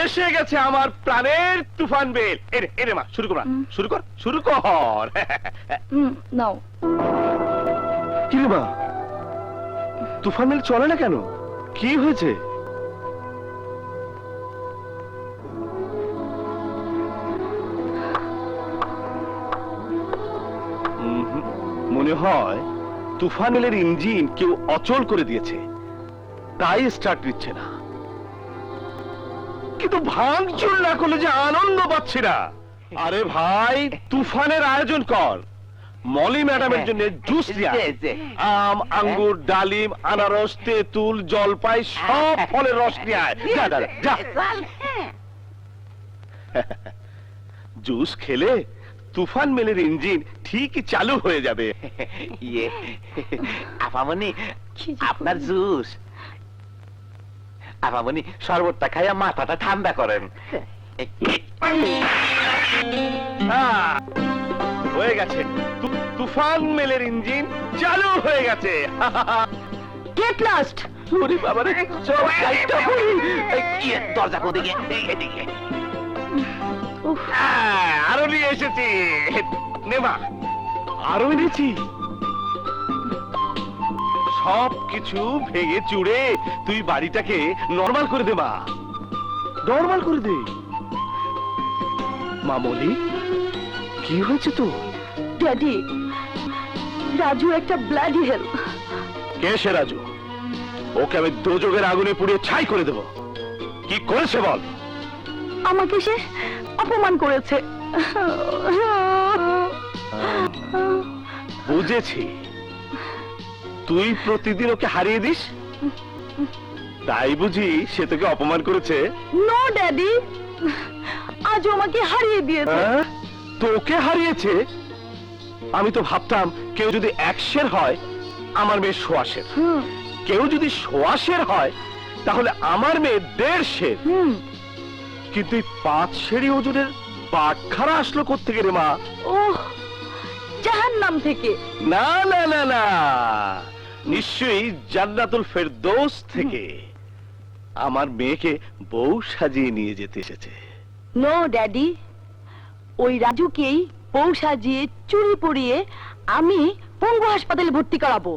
এসে গেছে আমার প্রাণের তুফান বেল। এরে মা, শুরু কর না, শুরু কর। নাও। কি রে মা, তুফান বেল চলে না কেন? কি হয়েছে? মনে হয় তুফান বেলের ইঞ্জিন কেউ অচল করে দিয়েছে, তাই স্টার্ট নিচ্ছে না। কিন্তু ভাঙচুর না করলে যে আনন্দ পাচ্ছি না। আরে ভাই, তুফানের আয়োজন কর, মলি ম্যাডামের জন্য জুস নিয়ে আয়। আম, আঙ্গুর, ডালিম, আনারস, তেঁতুল, জলপাই, সব ফলের রস নিয়ে আয়। যা যা যা। জুস খেলে তুফান মেলের ইঞ্জিন ঠিকই চালু হয়ে যাবে। ইয়ে আপামনি, আপনার জুস। আপামনি শরবতটা খাইয়া মাথাটা ঠান্ডা করেন। হয়ে গেছে, তুফান মেলের ইঞ্জিন চালু হয়ে গেছে। Get lost. ওরে বাবা রে, সব সাইডটা হই। দরজা কোদিকে? এদিকে। আরো নিয়ে এসেছি, নেবা আরো এনেছি। সব কিছু ভেঙে চুড়ে তুই বাড়িটাকে নরমাল করে দে মা, নরমাল করে দে। মামলি, কি হয়েছে তো? ড্যাডি, রাজু একটা ব্লাডি হেল। কে সে রাজু? ওকে আমি দোজগের আগুনে পুড়িয়ে ছাই করে দেব। কি করেছে বল? আমাকে সে অপমান করেছে। বুঝেছি, তুই প্রতিদিন ওকে হারিয়ে দিস, তাই বুঝি সে তোকে অপমান করেছে? নো ড্যাডি, আজ আমাকে হারিয়ে দিয়েছে। তোকে হারিয়েছে? আমি তো ভাবতাম কেউ যদি 100 হয় আমার মেয়ে 100। কেউ যদি 100 হয় তাহলে আমার মেয়ে 150। কিন্তু এই 5 ওজনের বাটখারা আসলো কোত্থেকে রে মা? ওহ, জাহান্নাম থেকে। না না না না, নিশ্চয়ই জান্নাতুল ফেরদৌস থেকে আমার মেয়েকে বউ সাজিয়ে নিয়ে যেতে এসেছে। নো ড্যাডি, ওই রাজুকেই বউ সাজিয়ে চুরি পরিয়ে আমি পঙ্গু হাসপাতালে ভর্তি করাবো।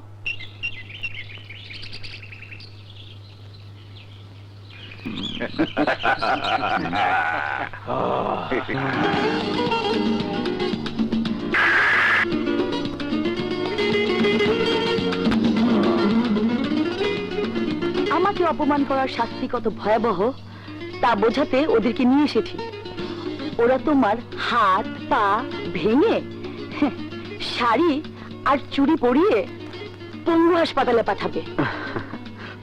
আমাকে অপমান করার শাস্তি কত ভয়াবহ তা বোঝাতে ওদেরকে নিয়ে এসেছি। ওরা তোমার হাত পা ভেঙে শাড়ি আর চুড়ি পরিয়ে পঙ্গু হাসপাতালে পাঠাবে।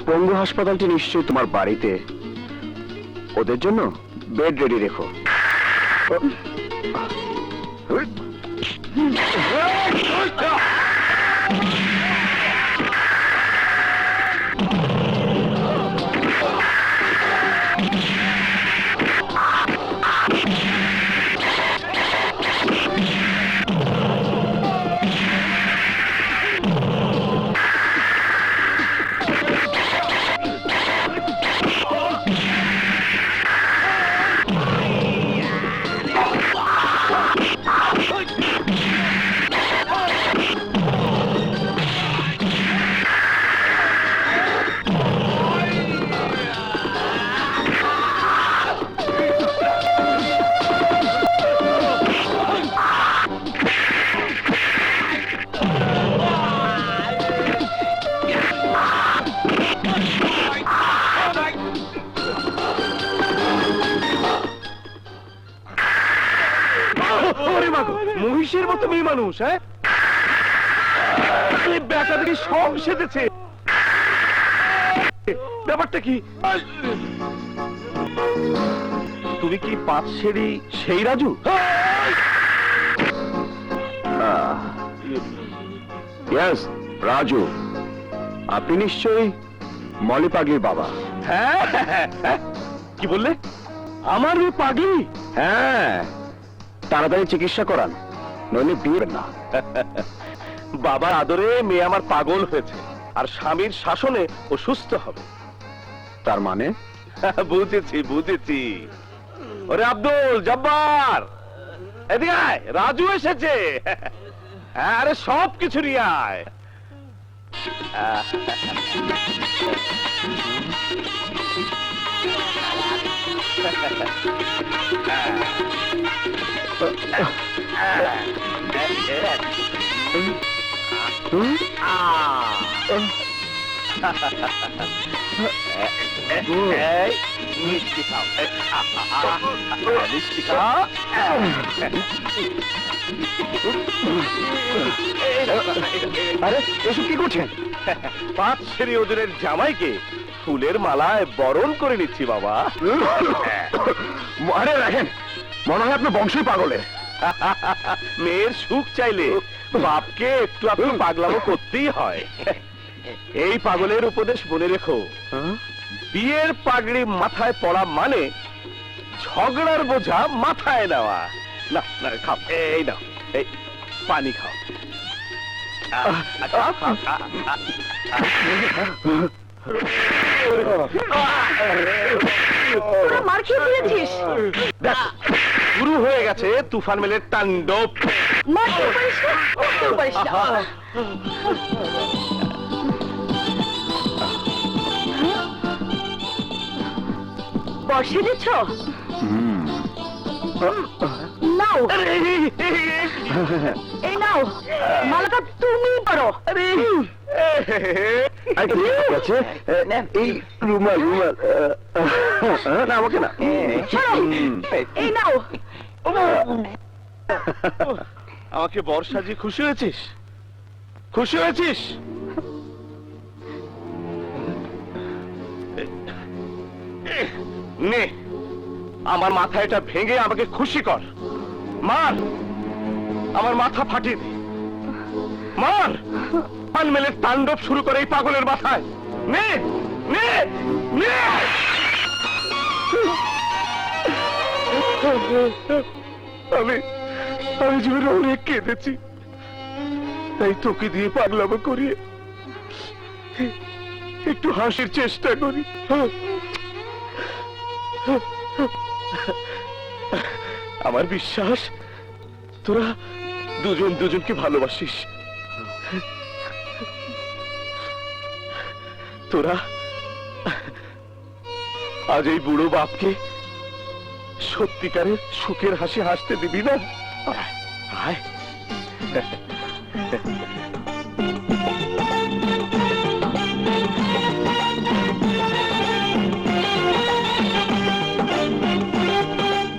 পঙ্গু হাসপাতালটি নিশ্চয়ই তোমার বাড়িতে। ওদের জন্য বেড রেডি রেখো। মহিষের মতো মেয়ে মানুষ, হ্যাঁ? ব্যাটা দেখি সব সেজেছে। ব্যাপারটা কি? তুমি কি 5 সেই রাজু? ইয়েস, রাজু। আপনি নিশ্চয়ই মলি পাগলির বাবা। হ্যাঁ। কি বললে? আমার মেয়ে পাগলি? হ্যাঁ, তাড়াতাড়ি চিকিৎসা করান, নইলে বিয়ে না। বাবার আদরে মেয়ে আমার পাগল হয়েছে, আর স্বামীর শাসনে ও সুস্থ হবে। তার মানে বুঝেছি বুঝেছি। ওরে আব্দুল জব্বার, এদিকে আয়, রাজু এসেছে। আরে সব কিছু নিয়ে আয়। এই, মিষ্টি খাও। মিষ্টি খাও। আরে এসব কি করছেন? 5 সেরি ওজনের জামাইকে ফুলের মালায় বরণ করে নিচ্ছি বাবা। আরে রাখেন, মনে হয় আপনার বংশই পাগলে। মেয়ের সুখ চাইলে বাপকে একটু একটু পাগলামো করতেই হয়। এই পাগলের উপদেশ মনে রেখো, বিয়ের পাগড়ি মাথায় পড়া মানে ঝগড়ার বোঝা মাথায় নেওয়া। না না, খাও, এই নাও, এই পানি খাও। খাও, খাও। তোরা মার খেয়ে দিয়েছিস। দেখ, শুরু হয়ে গেছে তুফান মেলের তাণ্ডব। মারতেও পারিস না, করতেও পারিস না। বর্ষে দিচ্ছ? নাও, এই নাও, মালাটা তুমি পারো। এই রুমাল রুমাল না, আমাকে না। এই নাও। আমাকে বর্ষাজি, খুশি হয়েছিস? খুশি হয়েছিস? নে, আমার মাথা এটা ভেঙে আমাকে খুশি কর। মার, আমার মাথা ফাটিয়ে দে। মার, পান মেলের তাণ্ডব শুরু করে এই পাগলের মাথায়। নে নে নে। আমি আমি জীবনে অনেক কেঁদেছি, তাই তোকে দিয়ে পাগলামো করিয়ে একটু হাসির চেষ্টা করি। আমার বিশ্বাস তোরা দুজন দুজনকে ভালোবাসিস। তোরা আজ এই বুড়ো বাপকে সত্যিকারের সুখের হাসি হাসতে দিবি না? আয়, আয়।